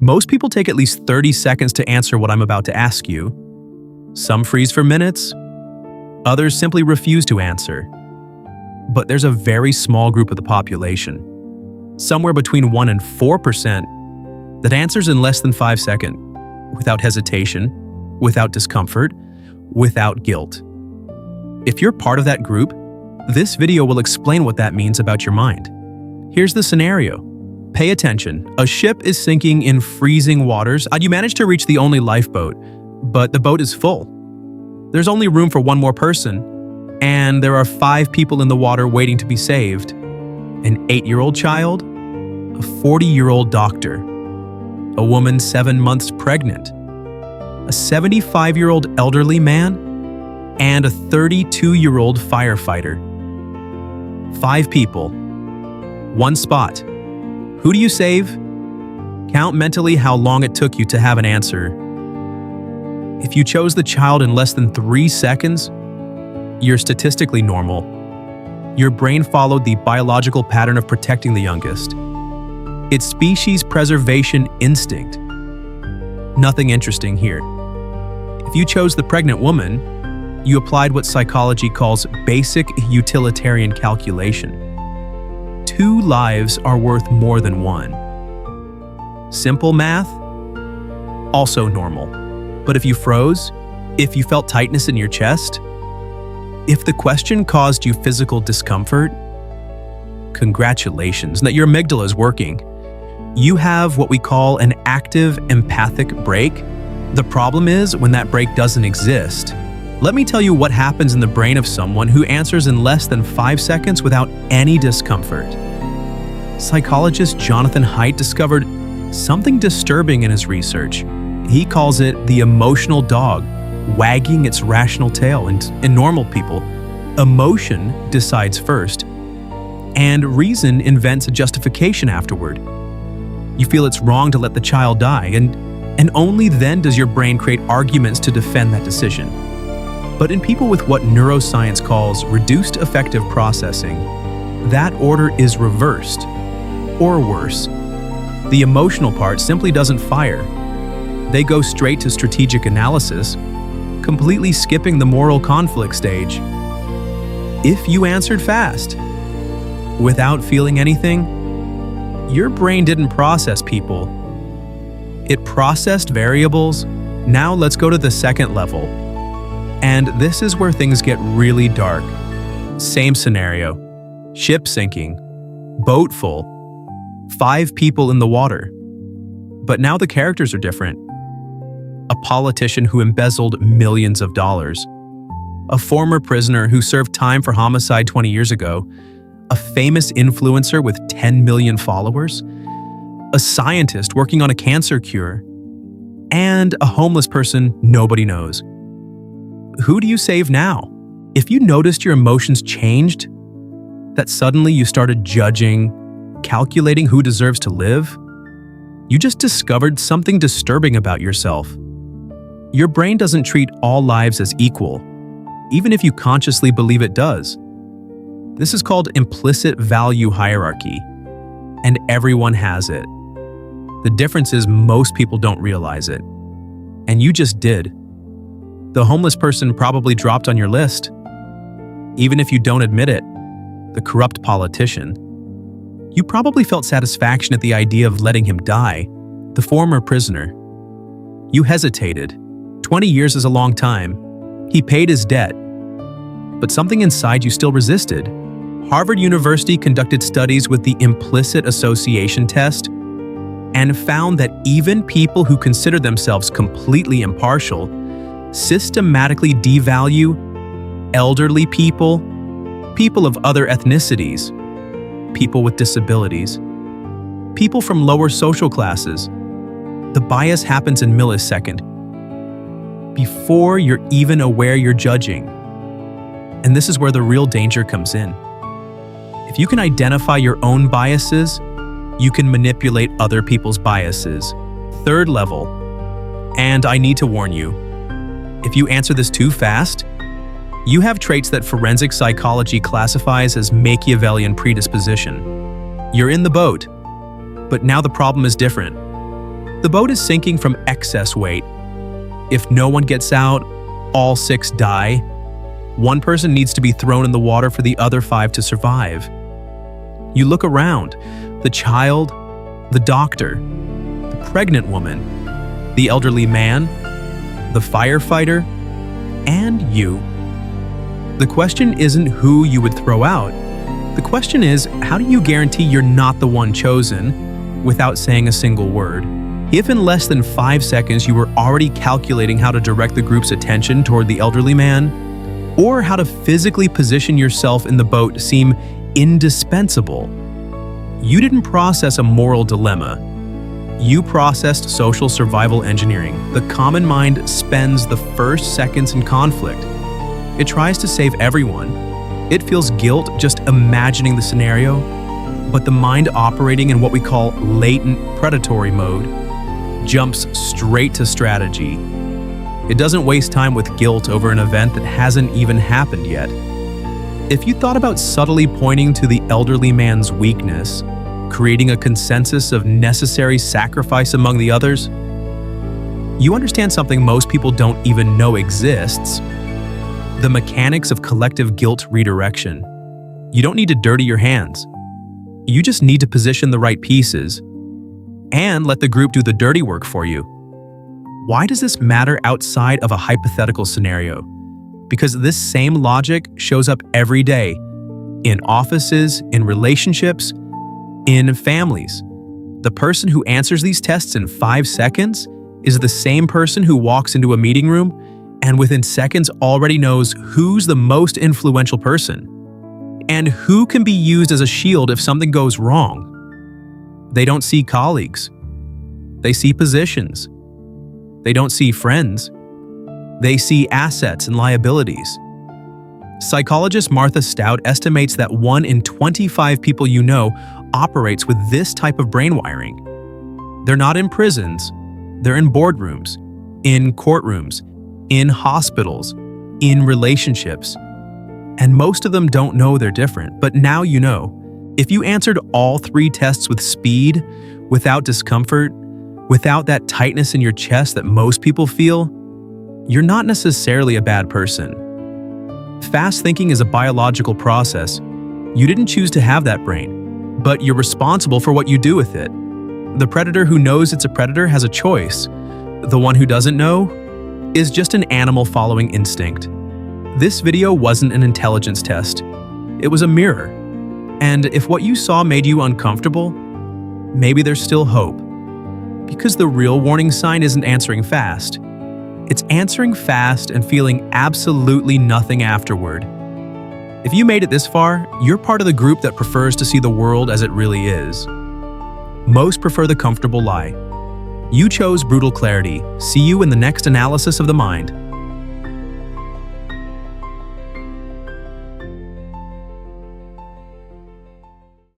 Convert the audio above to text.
Most people take at least 30 seconds to answer what I'm about to ask you. Some freeze for minutes, others simply refuse to answer. But there's a very small group of the population, somewhere between 1% and 4%, that answers in less than 5 seconds, without hesitation, without discomfort, without guilt. If you're part of that group, this video will explain what that means about your mind. Here's the scenario. Pay attention. A ship is sinking in freezing waters, and you manage to reach the only lifeboat, but the boat is full. There's only room for one more person, and there are 5 people in the water waiting to be saved. An 8-year-old child, a 40-year-old doctor, a woman 7 months pregnant, a 75-year-old elderly man, and a 32-year-old firefighter. 5 people, 1 spot. Who do you save? Count mentally how long it took you to have an answer. If you chose the child in less than 3 seconds, you're statistically normal. Your brain followed the biological pattern of protecting the youngest. It's species preservation instinct. Nothing interesting here. If you chose the pregnant woman, you applied what psychology calls basic utilitarian calculation. 2 lives are worth more than 1. Simple math? Also normal. But if you froze, if you felt tightness in your chest, if the question caused you physical discomfort, congratulations that your amygdala is working. You have what we call an active empathic brake. The problem is when that brake doesn't exist. Let me tell you what happens in the brain of someone who answers in less than 5 seconds without any discomfort. Psychologist Jonathan Haidt discovered something disturbing in his research. He calls it the emotional dog wagging its rational tail. And in normal people, emotion decides first, and reason invents a justification afterward. You feel it's wrong to let the child die, and only then does your brain create arguments to defend that decision. But in people with what neuroscience calls reduced affective processing, that order is reversed, or worse. The emotional part simply doesn't fire. They go straight to strategic analysis, completely skipping the moral conflict stage. If you answered fast, without feeling anything, your brain didn't process people. It processed variables. Now let's go to the second level. And this is where things get really dark. Same scenario. Ship sinking. Boat full. 5 people in the water. But now the characters are different. A politician who embezzled millions of dollars. A former prisoner who served time for homicide 20 years ago. A famous influencer with 10 million followers. A scientist working on a cancer cure. And a homeless person nobody knows. Who do you save now? If you noticed your emotions changed, that suddenly you started judging, calculating who deserves to live, you just discovered something disturbing about yourself. Your brain doesn't treat all lives as equal, even if you consciously believe it does. This is called implicit value hierarchy, and everyone has it. The difference is most people don't realize it, and you just did. The homeless person probably dropped on your list. Even if you don't admit it, the corrupt politician. You probably felt satisfaction at the idea of letting him die, the former prisoner. You hesitated. 20 years is a long time. He paid his debt. But something inside you still resisted. Harvard University conducted studies with the implicit association test and found that even people who consider themselves completely impartial systematically devalue elderly people, people of other ethnicities, people with disabilities, people from lower social classes. The bias happens in millisecond, before you're even aware you're judging. And this is where the real danger comes in. If you can identify your own biases, you can manipulate other people's biases. Third level, and I need to warn you, if you answer this too fast, you have traits that forensic psychology classifies as Machiavellian predisposition. You're in the boat, but now the problem is different. The boat is sinking from excess weight. If no one gets out, all 6 die. One person needs to be thrown in the water for the other 5 to survive. You look around. The child, the doctor, the pregnant woman, the elderly man, the firefighter, and you. The question isn't who you would throw out. The question is, how do you guarantee you're not the one chosen without saying a single word? If in less than 5 seconds you were already calculating how to direct the group's attention toward the elderly man, or how to physically position yourself in the boat to seem indispensable, you didn't process a moral dilemma. You processed social survival engineering. The common mind spends the first seconds in conflict. It tries to save everyone. It feels guilt just imagining the scenario, but the mind operating in what we call latent predatory mode jumps straight to strategy. It doesn't waste time with guilt over an event that hasn't even happened yet. If you thought about subtly pointing to the elderly man's weakness, creating a consensus of necessary sacrifice among the others, you understand something most people don't even know exists: the mechanics of collective guilt redirection. You don't need to dirty your hands. You just need to position the right pieces and let the group do the dirty work for you. Why does this matter outside of a hypothetical scenario? Because this same logic shows up every day in offices, in relationships, in families. The person who answers these tests in 5 seconds is the same person who walks into a meeting room and within seconds already knows who's the most influential person and who can be used as a shield if something goes wrong. They don't see colleagues. They see positions. They don't see friends. They see assets and liabilities. Psychologist Martha Stout estimates that 1 in 25 people you know operates with this type of brain wiring. They're not in prisons. They're in boardrooms, in courtrooms, in hospitals, in relationships. And most of them don't know they're different, but now you know. If you answered all 3 tests with speed, without discomfort, without that tightness in your chest that most people feel, you're not necessarily a bad person. Fast thinking is a biological process. You didn't choose to have that brain, but you're responsible for what you do with it. The predator who knows it's a predator has a choice. The one who doesn't know is just an animal following instinct. This video wasn't an intelligence test. It was a mirror. And if what you saw made you uncomfortable, maybe there's still hope. Because the real warning sign isn't answering fast. It's answering fast and feeling absolutely nothing afterward. If you made it this far, you're part of the group that prefers to see the world as it really is. Most prefer the comfortable lie. You chose brutal clarity. See you in the next analysis of the mind.